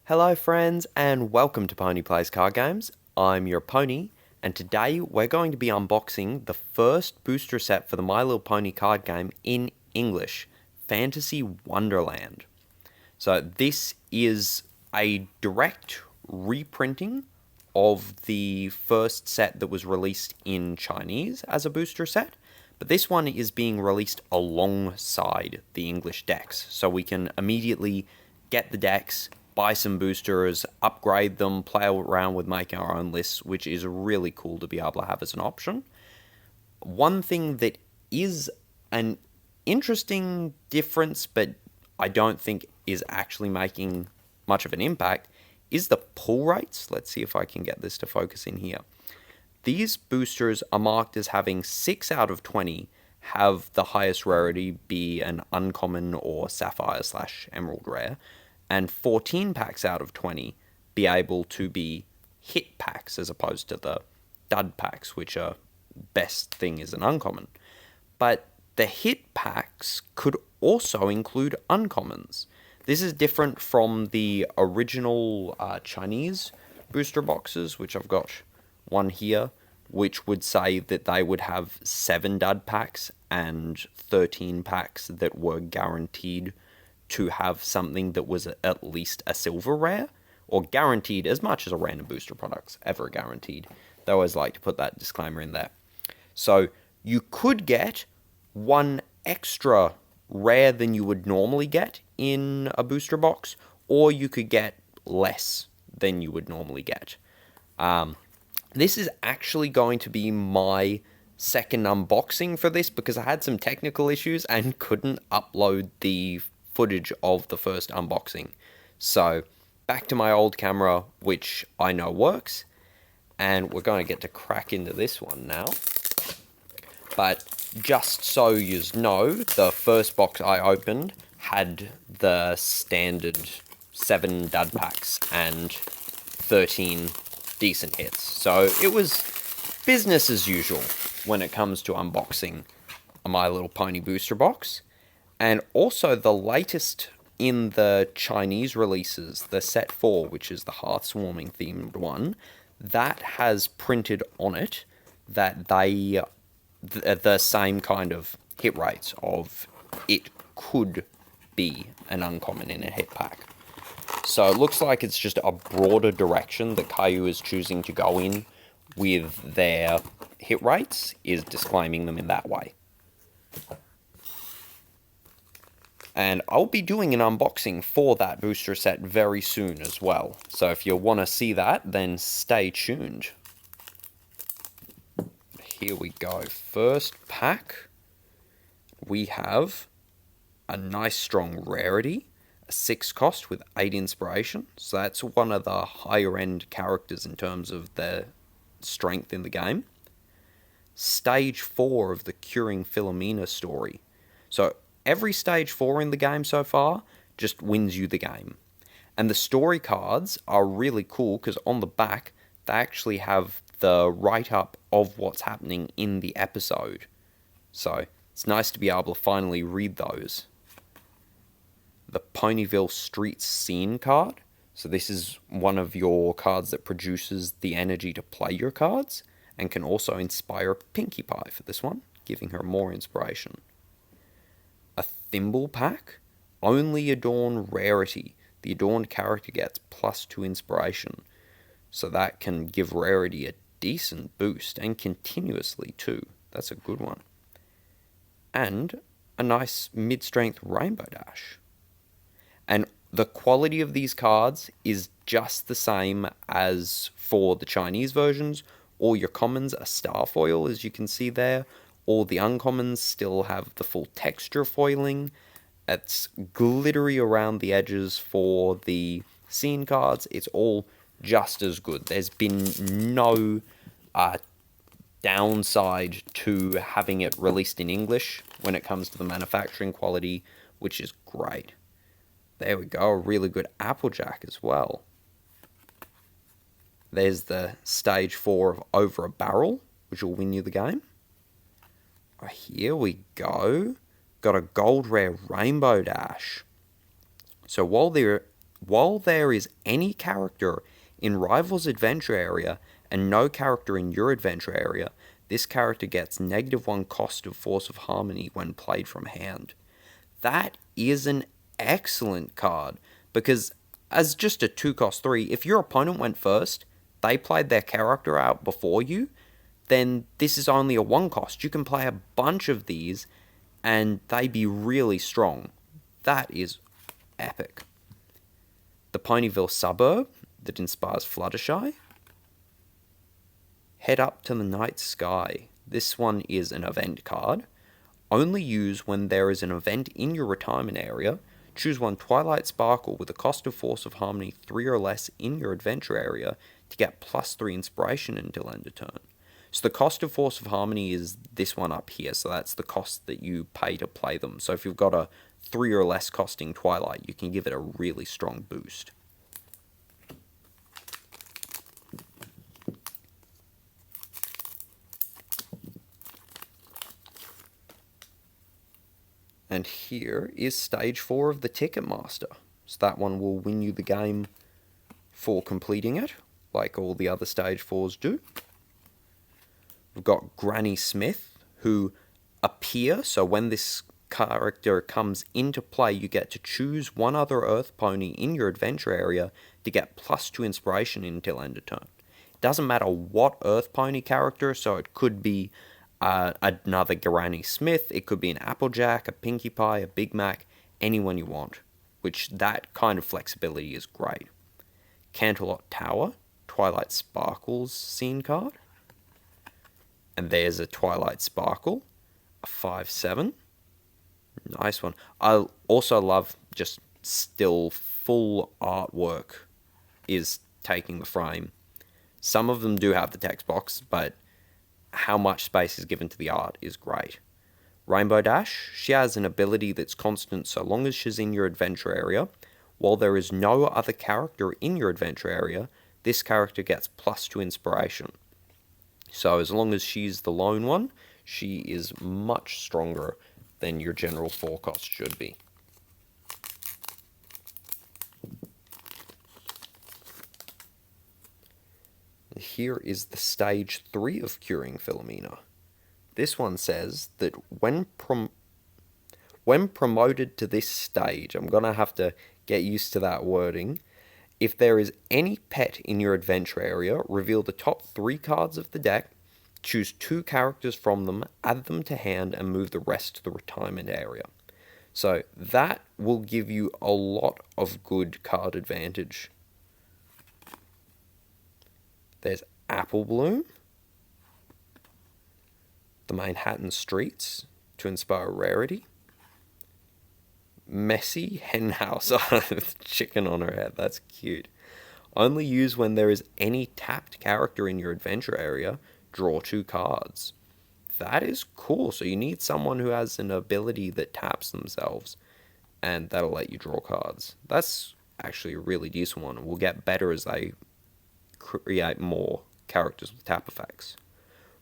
Hello friends and welcome to Pony Plays Card Games. I'm your Pony and today we're going to be unboxing the first booster set for the My Little Pony card game in English, Fantasy Wonderland. So this is a direct reprinting of the first set that was released in Chinese as a booster set, but this one is being released alongside the English decks, so we can immediately get the decks, buy some boosters, upgrade them, play around with making our own lists, which is really cool to be able to have as an option. One thing that is an interesting difference, but I don't think is actually making much of an impact, is the pull rates. Let's see if I can get this to focus in here. These boosters are marked as having 6 out of 20 have the highest rarity be an uncommon or sapphire/emerald rare, and 14 packs out of 20 be able to be hit packs as opposed to the dud packs, which are best thing is an uncommon. But the hit packs could also include uncommons. This is different from the original Chinese booster boxes, which I've got one here, which would say that they would have 7 dud packs and 13 packs that were guaranteed to have something that was at least a silver rare, or guaranteed as much as a random booster product's ever guaranteed. They always like to put that disclaimer in there. So you could get one extra rare than you would normally get in a booster box, or you could get less than you would normally get. This is actually going to be my second unboxing for this because I had some technical issues and couldn't upload the footage of the first unboxing. So back to my old camera, which I know works, and we're going to get to crack into this one now. But just so you know, the first box I opened had the standard 7 dud packs and 13 decent hits. So it was business as usual when it comes to unboxing a My Little Pony booster box. And also the latest in the Chinese releases, the set 4, which is the Hearthswarming themed one, that has printed on it that the same kind of hit rates of it could be an uncommon in a hit pack. So it looks like it's just a broader direction that Caillou is choosing to go in with their hit rates, is disclaiming them in that way. And I'll be doing an unboxing for that booster set very soon as well. So if you want to see that, then stay tuned. Here we go. First pack, we have a nice strong rarity, a 6 cost with 8 inspiration. So that's one of the higher end characters in terms of their strength in the game. Stage 4 of the Curing Philomena story. So every stage 4 in the game so far just wins you the game. And the story cards are really cool because on the back they actually have the write-up of what's happening in the episode. So it's nice to be able to finally read those. The Ponyville Streets Scene card. So this is one of your cards that produces the energy to play your cards and can also inspire Pinkie Pie for this one, giving her more inspiration. A Thimble pack, only Adorn rarity. The adorned character gets +2 inspiration. So that can give rarity a decent boost, and continuously too. That's a good one. And a nice mid-strength Rainbow Dash. And the quality of these cards is just the same as for the Chinese versions. All your commons are star foil, as you can see there. All the uncommons still have the full texture foiling. It's glittery around the edges for the scene cards. It's all just as good. There's been no downside to having it released in English when it comes to the manufacturing quality, which is great. There we go, a really good Applejack as well. There's the stage 4 of Over a Barrel, which will win you the game. Here we go. Got a gold rare Rainbow Dash. So while there while there is any character in Rival's adventure area and no character in your adventure area, this character gets -1 cost of Force of Harmony when played from hand. That is an excellent card, because as just a 2-cost 3, if your opponent went first, they played their character out before you, then this is only a 1-cost. You can play a bunch of these and they be really strong. That is epic. The Ponyville Suburb that inspires Fluttershy. Head Up to the Night Sky. This one is an event card. Only use when there is an event in your retirement area. Choose one Twilight Sparkle with a cost of Force of Harmony 3 or less in your adventure area to get +3 inspiration until end of turn. So the cost of Force of Harmony is this one up here, so that's the cost that you pay to play them. So if you've got a 3 or less costing Twilight, you can give it a really strong boost. And here is Stage 4 of the Ticketmaster. So that one will win you the game for completing it, like all the other Stage 4s do. We've got Granny Smith, who appear, so when this character comes into play, you get to choose one other Earth Pony in your adventure area to get +2 inspiration until end of turn. It doesn't matter what Earth Pony character, so it could be another Granny Smith, it could be an Applejack, a Pinkie Pie, a Big Mac, anyone you want, which that kind of flexibility is great. Canterlot Tower, Twilight Sparkle's scene card. And there's a Twilight Sparkle, a 5/7. Nice one. I also love just still full artwork is taking the frame. Some of them do have the text box, but how much space is given to the art is great. Rainbow Dash, she has an ability that's constant so long as she's in your adventure area. While there is no other character in your adventure area, this character gets +2 inspiration. So as long as she's the lone one, she is much stronger than your general 4-cost should be. Here is the Stage 3 of Curing Philomena. This one says that when promoted to this stage, I'm going to have to get used to that wording, if there is any pet in your adventure area, reveal the top 3 cards of the deck, choose 2 characters from them, add them to hand, and move the rest to the retirement area. So that will give you a lot of good card advantage. There's Apple Bloom, the Manhattan Streets to inspire rarity, Messy Henhouse with chicken on her head, that's cute. Only use when there is any tapped character in your adventure area, draw 2 cards. That is cool, so you need someone who has an ability that taps themselves, and that'll let you draw cards. That's actually a really decent one, and will get better as they create more characters with tap effects.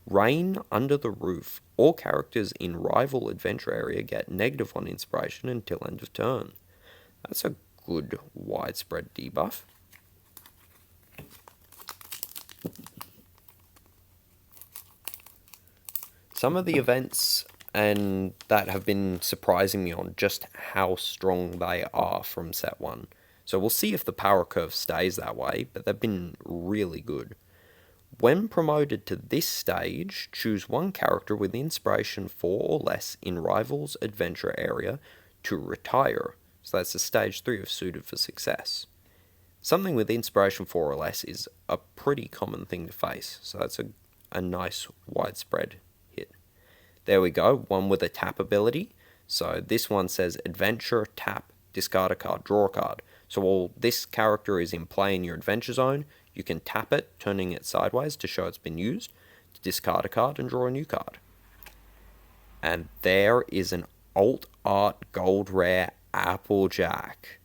Rain Under the Roof. All characters in rival adventure area get -1 inspiration until end of turn. That's a good widespread debuff. Some of the events and that have been surprising me on just how strong they are from set 1. So we'll see if the power curve stays that way, but they've been really good. When promoted to this stage, choose one character with inspiration 4 or less in Rival's adventure area to retire. So that's a stage 3 of Suited for Success. Something with inspiration 4 or less is a pretty common thing to face, so that's a nice widespread hit. There we go, one with a tap ability. So this one says Adventure, tap, discard a card, draw a card. So while this character is in play in your adventure zone, you can tap it, turning it sideways to show it's been used, to discard a card and draw a new card. And there is an alt art gold rare Applejack.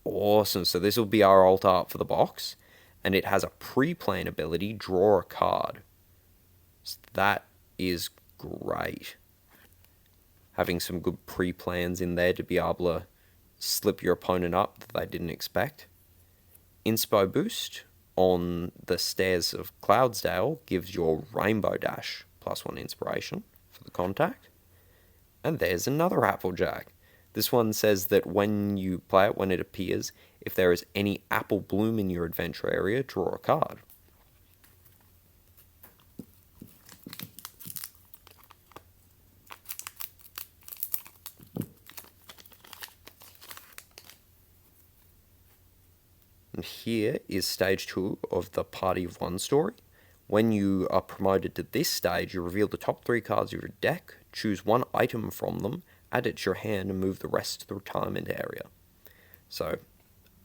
Awesome, so this will be our alt art for the box, and it has a pre-plan ability, draw a card. So that is great. Having some good pre-plans in there to be able to slip your opponent up that they didn't expect. Inspo Boost on the Stairs of Cloudsdale gives your Rainbow Dash +1 inspiration for the contact. And there's another Applejack. This one says that when you play it, when it appears, if there is any apple bloom in your adventure area, draw a card. And here is stage 2 of the Party of One story. When you are promoted to this stage, you reveal the top 3 cards of your deck, choose one item from them, add it to your hand, and move the rest to the retirement area. So,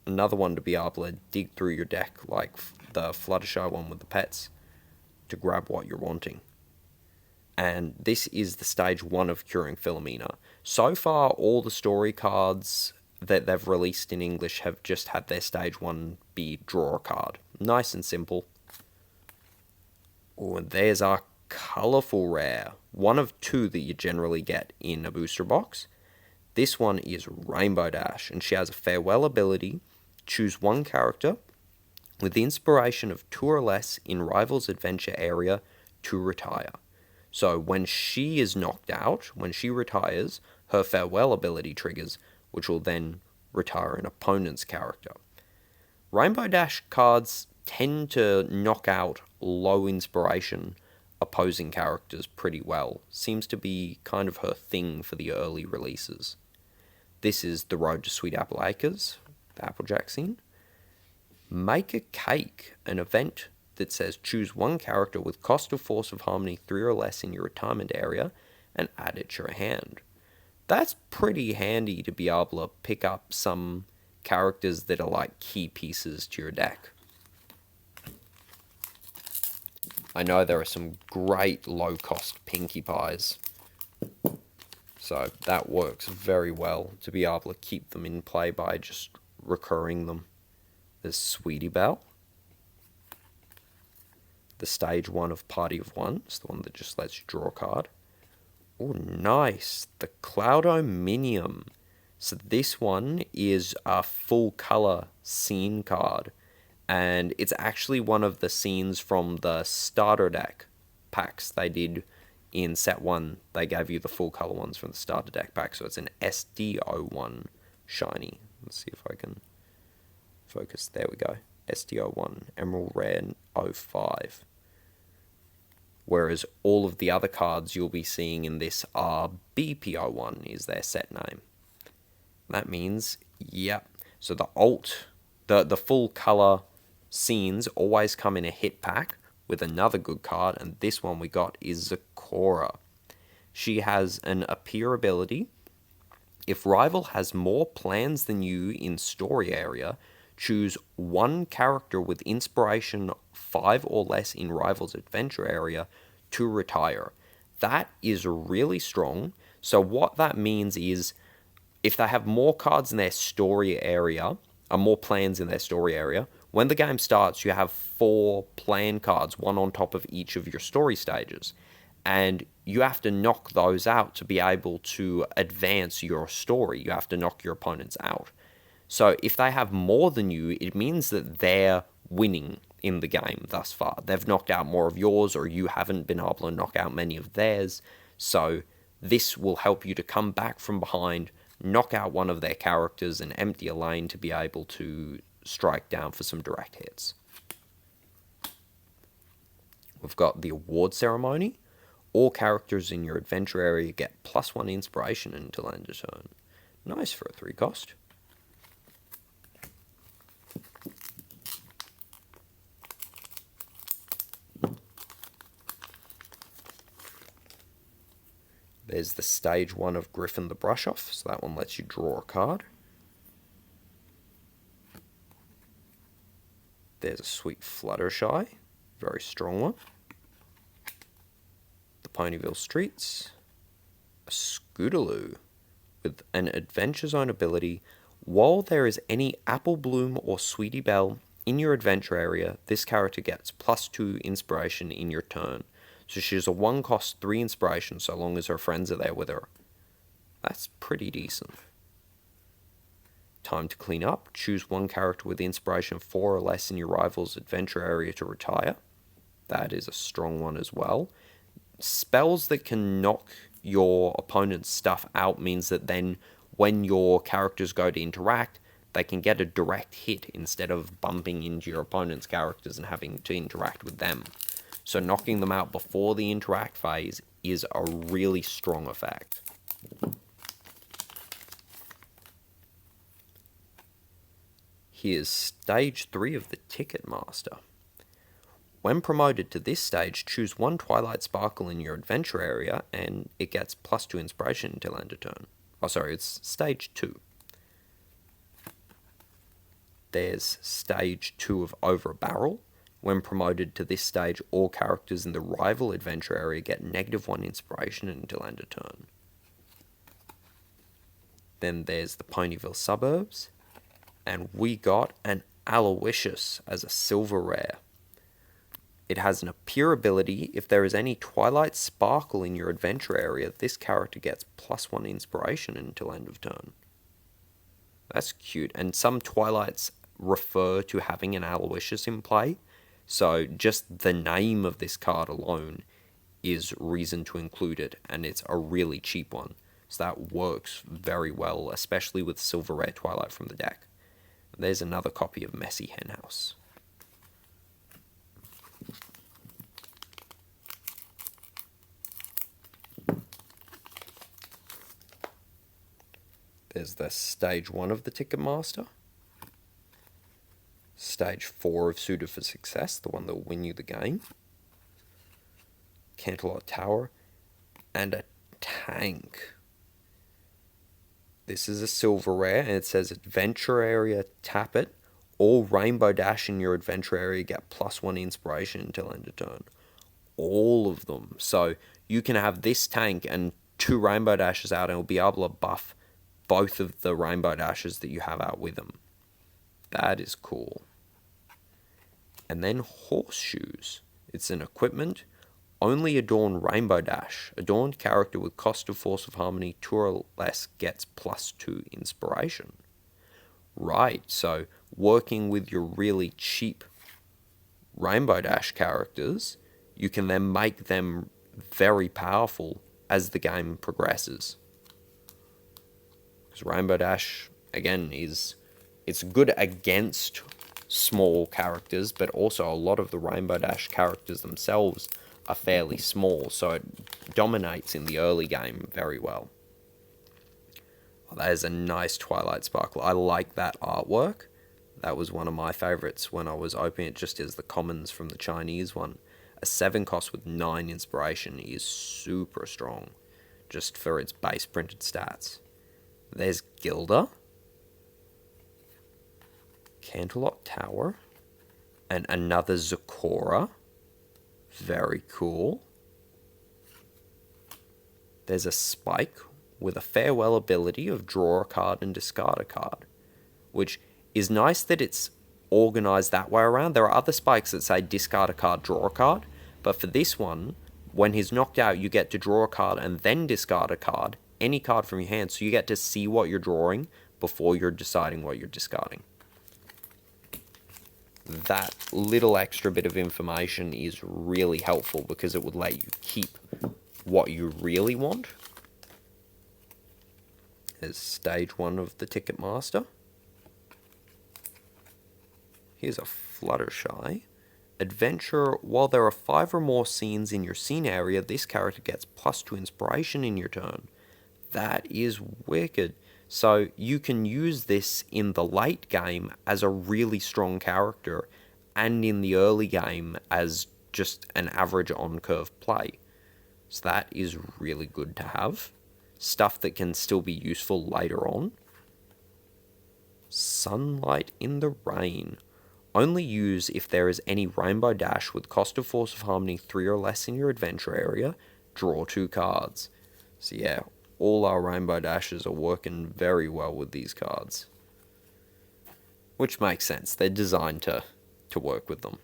another one to be able to dig through your deck, like the Fluttershy one with the pets, to grab what you're wanting. And this is the stage 1 of Curing Philomena. So far, all the story cards that they've released in English have just had their stage 1 be draw a card. Nice and simple. Oh, and there's our colourful rare. One of 2 that you generally get in a booster box. This one is Rainbow Dash, and she has a farewell ability. Choose one character with the inspiration of 2 or less in Rival's adventure area to retire. So when she is knocked out, when she retires, her farewell ability triggers, which will then retire an opponent's character. Rainbow Dash cards tend to knock out low inspiration opposing characters pretty well. Seems to be kind of her thing for the early releases. This is The Road to Sweet Apple Acres, the Applejack scene. Make a Cake, an event that says choose one character with cost of Force of Harmony 3 or less in your retirement area and add it to your hand. That's pretty handy to be able to pick up some characters that are like key pieces to your deck. I know there are some great low-cost Pinkie Pies, so that works very well to be able to keep them in play by just recurring them. There's Sweetie Belle, the stage 1 of Party of One, it's the one that just lets you draw a card. Oh, nice. The Cloudominium. So this one is a full color scene card. And it's actually one of the scenes from the starter deck packs they did in set 1. They gave you the full color ones from the starter deck pack. So it's an SDO1 shiny. Let's see if I can focus. There we go. SDO1 Emerald Rare 05. Whereas all of the other cards you'll be seeing in this are BPO1 is their set name. That means, yep. So the full color scenes always come in a hit pack with another good card, and this one we got is Zakora. She has an appear ability. If rival has more plans than you in story area, choose one character with inspiration 5 or less in rival's adventure area to retire. That is really strong. So what that means is if they have more cards in their story area, or more plans in their story area, when the game starts, you have 4 plan cards, one on top of each of your story stages. And you have to knock those out to be able to advance your story. You have to knock your opponents out. So if they have more than you, it means that they're winning in the game thus far. They've knocked out more of yours, or you haven't been able to knock out many of theirs. So this will help you to come back from behind, knock out one of their characters, and empty a lane to be able to strike down for some direct hits. We've got the award ceremony. All characters in your adventure area get +1 inspiration until end of turn. Nice for a 3 cost. There's the stage 1 of Griffin the Brush Off, so that one lets you draw a card. There's a sweet Fluttershy, very strong one. The Ponyville Streets, a Scootaloo with an Adventure Zone ability. While there is any Apple Bloom or Sweetie Belle in your adventure area, this character gets +2 inspiration in your turn. So she's a 1 cost 3 inspiration so long as her friends are there with her. That's pretty decent. Time to clean up. Choose one character with inspiration 4 or less in your rival's adventure area to retire. That is a strong one as well. Spells that can knock your opponent's stuff out means that then when your characters go to interact, they can get a direct hit instead of bumping into your opponent's characters and having to interact with them. So knocking them out before the interact phase is a really strong effect. Here's stage 3 of the Ticketmaster. When promoted to this stage, choose one Twilight Sparkle in your adventure area and it gets +2 inspiration until end of turn. Oh, sorry, it's stage 2. There's stage 2 of Over a Barrel. When promoted to this stage, all characters in the rival adventure area get -1 inspiration until end of turn. Then there's the Ponyville Suburbs. And we got an Aloysius as a silver rare. It has an appear ability. If there is any Twilight Sparkle in your adventure area, this character gets +1 inspiration until end of turn. That's cute. And some Twilights refer to having an Aloysius in play, so just the name of this card alone is reason to include it, and it's a really cheap one. So that works very well, especially with silver rare Twilight from the deck. There's another copy of Messy Henhouse. There's the stage 1 of the Ticketmaster. Stage 4 of Suited for Success, the one that will win you the game. Canterlot Tower. And a tank. This is a silver rare, and it says adventure area, tap it. All Rainbow Dash in your adventure area get +1 inspiration until end of turn. All of them. So you can have this tank and 2 Rainbow Dashes out, and it'll be able to buff both of the Rainbow Dashes that you have out with them. That is cool. And then Horseshoes. It's an equipment. Only adorn Rainbow Dash. Adorned character with cost of Force of Harmony 2 or less gets +2 inspiration. Right, so working with your really cheap Rainbow Dash characters, you can then make them very powerful as the game progresses. Because Rainbow Dash, again, it's good against small characters, but also a lot of the Rainbow Dash characters themselves are fairly small, so it dominates in the early game very well. Oh, that is a nice Twilight Sparkle. I like that artwork. That was one of my favorites when I was opening it, just as the commons from the Chinese one. A 7 cost with 9 inspiration is super strong, just for its base printed stats. There's Gilda, Canterlot Tower, and another Zecora. Very cool. There's a Spike with a farewell ability of draw a card and discard a card, which is nice that it's organized that way around. There are other Spikes that say discard a card, draw a card, but for this one, when he's knocked out, you get to draw a card and then discard a card, any card from your hand, so you get to see what you're drawing before you're deciding what you're discarding. That little extra bit of information is really helpful because it would let you keep what you really want. There's stage 1 of the Ticketmaster. Here's a Fluttershy. Adventure, while there are 5 or more scenes in your scene area, this character gets +2 inspiration in your turn. That is wicked. So you can use this in the late game as a really strong character and in the early game as just an average on-curve play. So that is really good to have. Stuff that can still be useful later on. Sunlight in the Rain. Only use if there is any Rainbow Dash with cost of Force of Harmony 3 or less in your adventure area. Draw 2 cards. So yeah, all our Rainbow Dashes are working very well with these cards. Which makes sense. They're designed to work with them.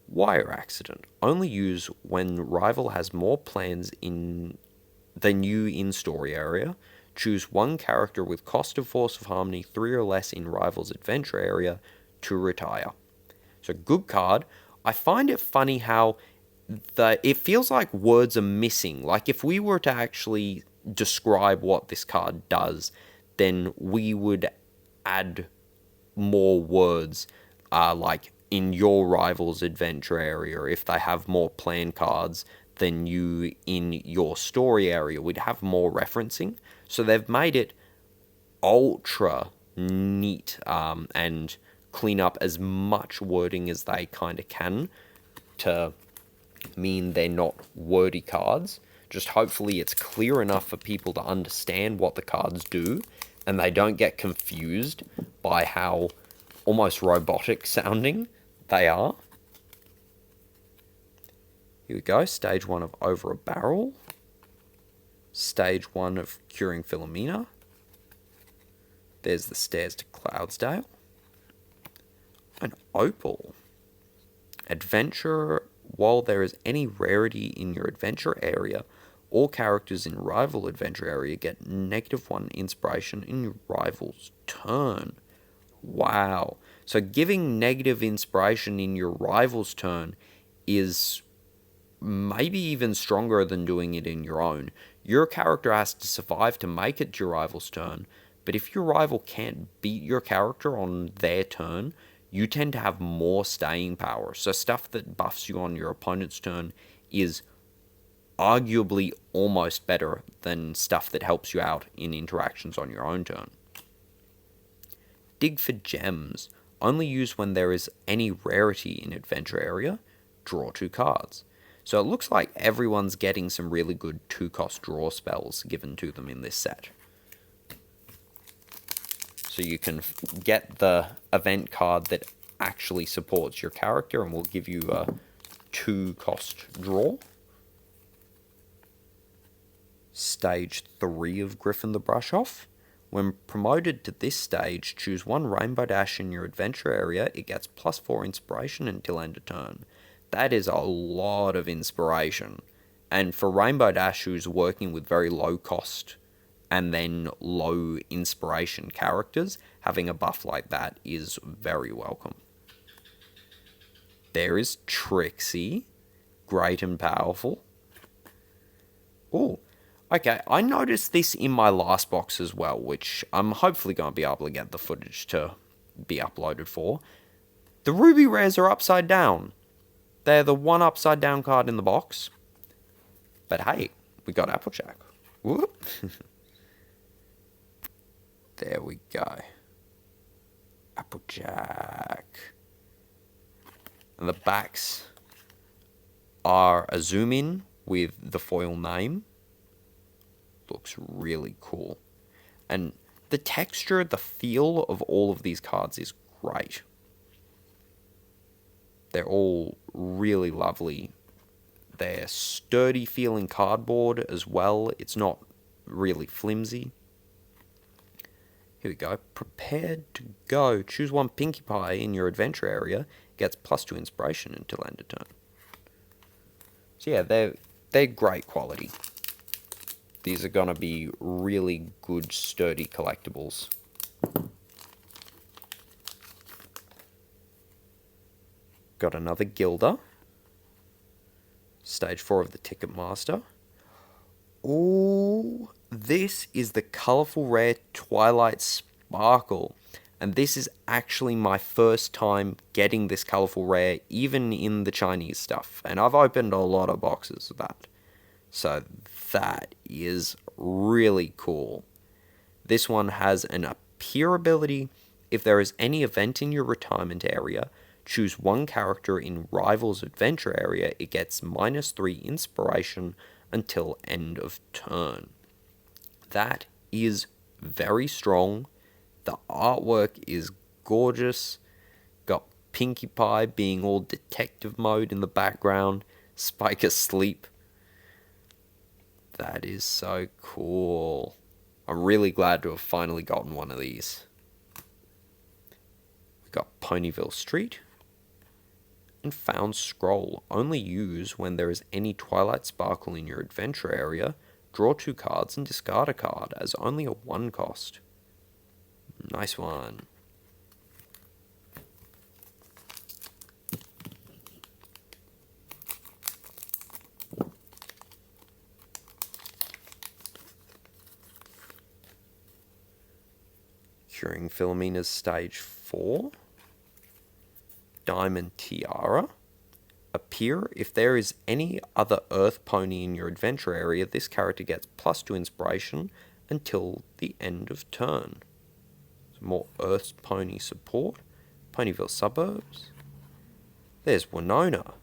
Wire Accident. Only use when rival has more plans than you in story area. choose one character with cost of Force of Harmony 3 or less in Rival's Adventure area to retire. So good card. I find it funny how it feels like words are missing. Like if we were to actually describe what this card does, then we would add more words, like in your rival's adventure area, if they have more plan cards than you in your story area, we'd have more referencing. So they've made it ultra neat, and clean up as much wording as they kind of can to mean they're not wordy cards. Just hopefully it's clear enough for people to understand what the cards do, and they don't get confused by how almost robotic sounding they are. Here we go, stage 1 of Over a Barrel. Stage 1 of Curing Philomena. There's the Stairs to Cloudsdale. An Opal. Adventure. While there is any rarity in your adventure area, all characters in rival adventure area get -1 inspiration in your rival's turn. Wow. So giving negative inspiration in your rival's turn is maybe even stronger than doing it in your own. Your character has to survive to make it to your rival's turn, but if your rival can't beat your character on their turn, you tend to have more staying power. So stuff that buffs you on your opponent's turn is arguably almost better than stuff that helps you out in interactions on your own turn. Dig for Gems. Only used when there is any rarity in adventure area. Draw 2 cards. So it looks like everyone's getting some really good 2-cost draw spells given to them in this set. So you can get the event card that actually supports your character and will give you a 2-cost draw. Stage 3 of Griffin the Brush Off. When promoted to this stage, choose one Rainbow Dash in your adventure area. It gets +4 inspiration until end of turn. That is a lot of inspiration. And for Rainbow Dash, who's working with very low cost and then low inspiration characters, having a buff like that is very welcome. There is Trixie, great and powerful. Oh, okay, I noticed this in my last box as well, which I'm hopefully going to be able to get the footage to be uploaded for. The Ruby Rares are upside down. They're the one upside down card in the box. But hey, we got Applejack. Whoop. There we go. Applejack. And the backs are a zoom in with the foil name. Looks really cool. And the texture, the feel of all of these cards is great. They're all really lovely. They're sturdy feeling cardboard as well. It's not really flimsy. Here we go. Prepared to go. Choose one Pinkie Pie in your adventure area. Gets +2 inspiration until end of turn. So yeah, they're great quality. These are going to be really good, sturdy collectibles. Got another Gilda. Stage 4 of the Ticketmaster. Ooh, this is the colourful rare Twilight Sparkle. And this is actually my first time getting this colourful rare, even in the Chinese stuff. And I've opened a lot of boxes of that. So that is really cool. This one has an appear ability. If there is any event in your retirement area, choose one character in Rival's adventure area. It gets -3 inspiration until end of turn. That is very strong. The artwork is gorgeous. Got Pinkie Pie being all detective mode in the background. Spike asleep. That is so cool. I'm really glad to have finally gotten one of these. We got Ponyville Street. And Found Scroll. Only use when there is any Twilight Sparkle in your adventure area. Draw 2 cards and discard a card as only a 1 cost. Nice one. Curing Philomena's stage 4. Diamond Tiara. Appear. If there is any other Earth pony in your adventure area, this character gets +2 inspiration until the end of turn. Some more Earth pony support. Ponyville suburbs. There's Winona.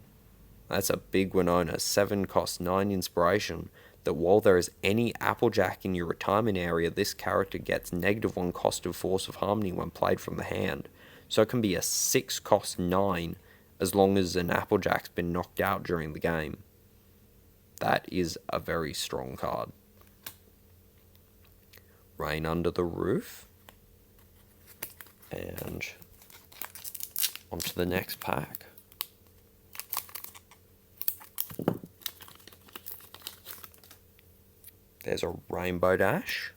That's a big Winona. 7 cost 9 inspiration. That while there is any Applejack in your retirement area, this character gets -1 cost of Force of Harmony when played from the hand. So it can be a 6 cost 9 as long as an Applejack's been knocked out during the game. That is a very strong card. Rain Under the Roof. And onto the next pack. There's a Rainbow Dash.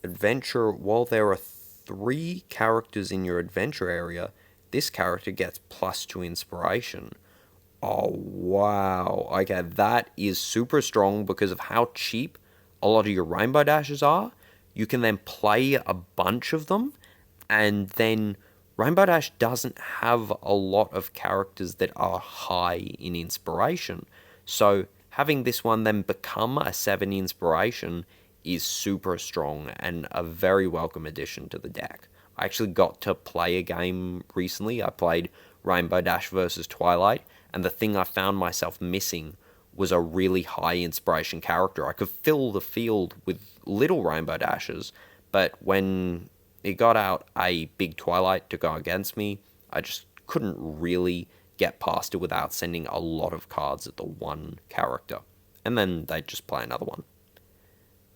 Adventure. While there are 3 characters in your adventure area, this character gets +2 inspiration. Oh, wow. Okay, that is super strong because of how cheap a lot of your Rainbow Dashes are. You can then play a bunch of them, and then Rainbow Dash doesn't have a lot of characters that are high in inspiration. So having this one then become a 7 inspiration is super strong and a very welcome addition to the deck. I actually got to play a game recently. I played Rainbow Dash versus Twilight, and the thing I found myself missing was a really high inspiration character. I could fill the field with little Rainbow Dashes, but when it got out a big Twilight to go against me, I just couldn't really get past it without sending a lot of cards at the one character. And then they'd just play another one.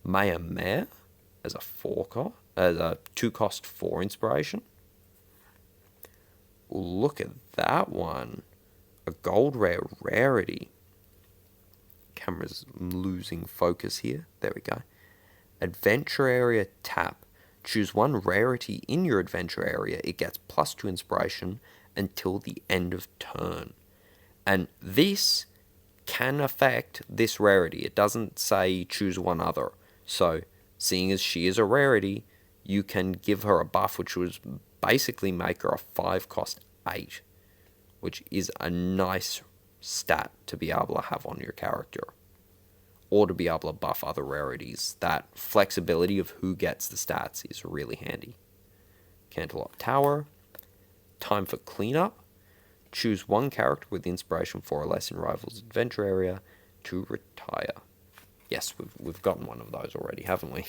Maya Mare as a 2 cost 4 inspiration. Look at that one. A gold rare rarity. Camera's losing focus here. There we go. Adventure area tap. Choose 1 rarity in your adventure area. It gets +2 inspiration until the end of turn. And this can affect this rarity. It doesn't say choose 1 other. So, seeing as she is a rarity, you can give her a buff which would basically make her a 5 cost 8, which is a nice stat to be able to have on your character, or to be able to buff other rarities. That flexibility of who gets the stats is really handy. Canterlot Tower. Time for cleanup. Choose 1 character with inspiration 4 or less in Rival's adventure area to retire. Yes, we've gotten one of those already, haven't we?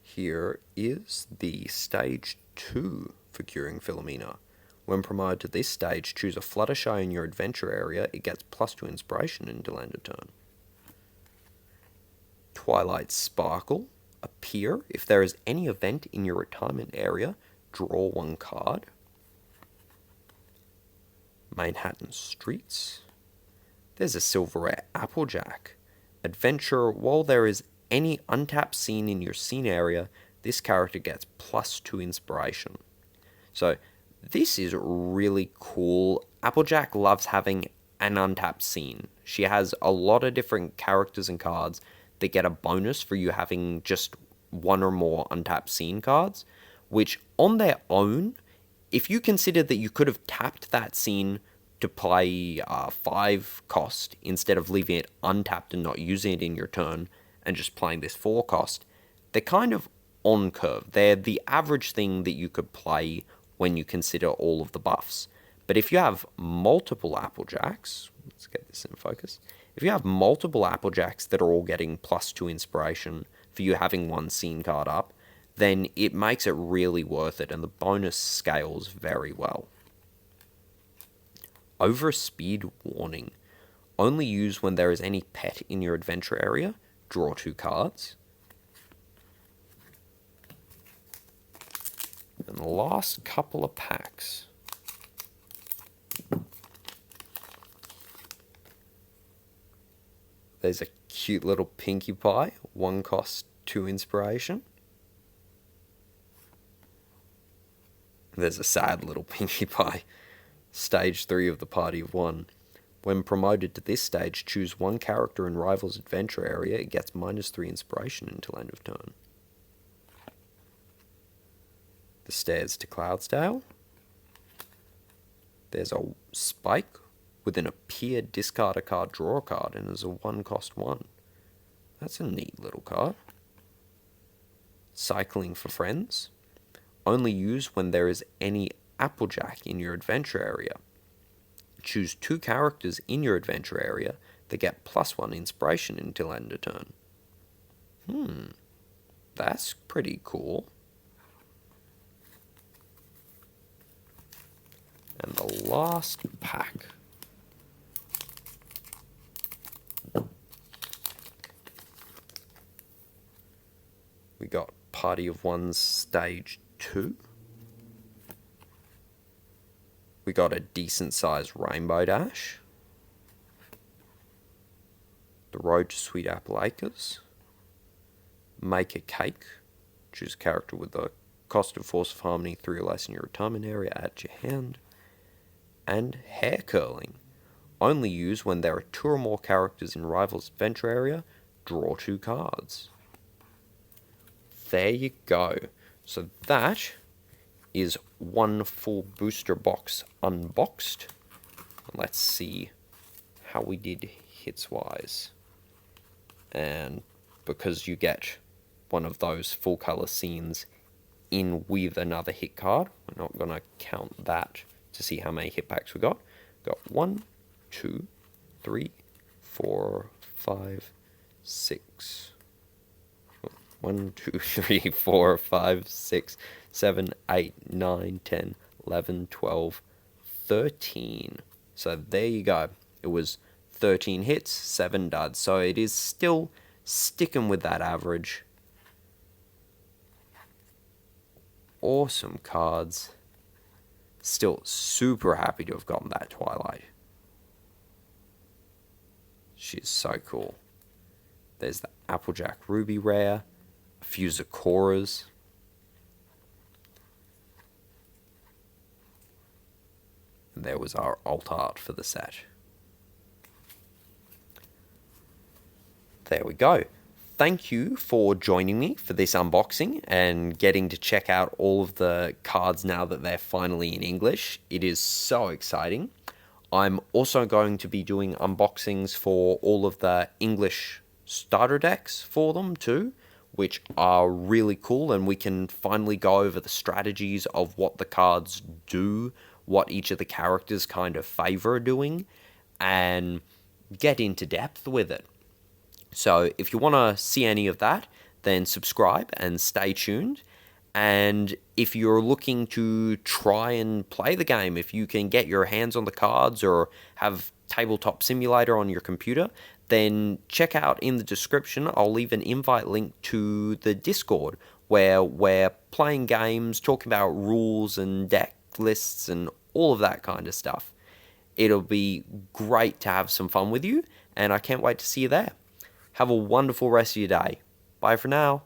Here is the stage 2 for Curing Philomena. When promoted to this stage, choose a Fluttershy in your adventure area. It gets +2 inspiration until end of turn. Twilight Sparkle. Appear. If there is any event in your retirement area, draw 1 card. Manhattan Streets. There's a silver rare Applejack. Adventure. While there is any untapped scene in your scene area, this character gets +2 inspiration. So this is really cool. Applejack loves having an untapped scene. She has a lot of different characters and cards that get a bonus for you having just 1 or more untapped scene cards, which on their own, if you consider that you could have tapped that scene to play 5 cost instead of leaving it untapped and not using it in your turn and just playing this 4 cost, they're kind of on curve. They're the average thing that you could play when you consider all of the buffs. But if you have multiple Applejacks, let's get this in focus. If you have multiple Applejacks that are all getting +2 inspiration for you having 1 scene card up, then it makes it really worth it, and the bonus scales very well. Overspeed Warning. Only use when there is any pet in your adventure area. Draw 2 cards. And the last couple of packs. There's a cute little Pinkie Pie, 1 cost, 2 inspiration. There's a sad little Pinkie Pie, stage 3 of the party of 1. When promoted to this stage, choose 1 character in Rival's adventure area. It gets -3 inspiration until end of turn. The Stairs to Cloudsdale. There's a Spike. With an appear, discard a card, draw a card, and there's a 1 cost 1. That's a neat little card. Cycling for Friends. Only use when there is any Applejack in your adventure area. Choose 2 characters in your adventure area that get +1 inspiration until end of turn. That's pretty cool. And the last pack. We got Party of One's Stage 2. We got a decent sized Rainbow Dash. The Road to Sweet Apple Acres. Make a Cake. Choose a character with the cost of Force of Harmony 3 or less in your retirement area, add to your hand. And Hair Curling. Only use when there are 2 or more characters in Rival's adventure area. Draw 2 cards. There you go. So that is 1 full booster box unboxed. Let's see how we did hits wise. And because you get one of those full color scenes in with another hit card, we're not going to count that to see how many hit packs we got. Got 1, 2, 3, 4, 5, 6. 1, 2, 3, 4, 5, 6, 7, 8, 9, 10, 11, 12, 13. So there you go. It was 13 hits, 7 duds. So it is still sticking with that average. Awesome cards. Still super happy to have gotten that Twilight. She's so cool. There's the Applejack Ruby Rare. A few Zakoras. And there was our alt art for the set. There we go. Thank you for joining me for this unboxing and getting to check out all of the cards now that they're finally in English. It is so exciting. I'm also going to be doing unboxings for all of the English starter decks for them too, which are really cool, and we can finally go over the strategies of what the cards do, what each of the characters kind of favor doing, and get into depth with it. So if you want to see any of that, then subscribe and stay tuned. And if you're looking to try and play the game, if you can get your hands on the cards or have Tabletop Simulator on your computer, then check out in the description. I'll leave an invite link to the Discord where we're playing games, talking about rules and deck lists and all of that kind of stuff. It'll be great to have some fun with you, and I can't wait to see you there. Have a wonderful rest of your day. Bye for now.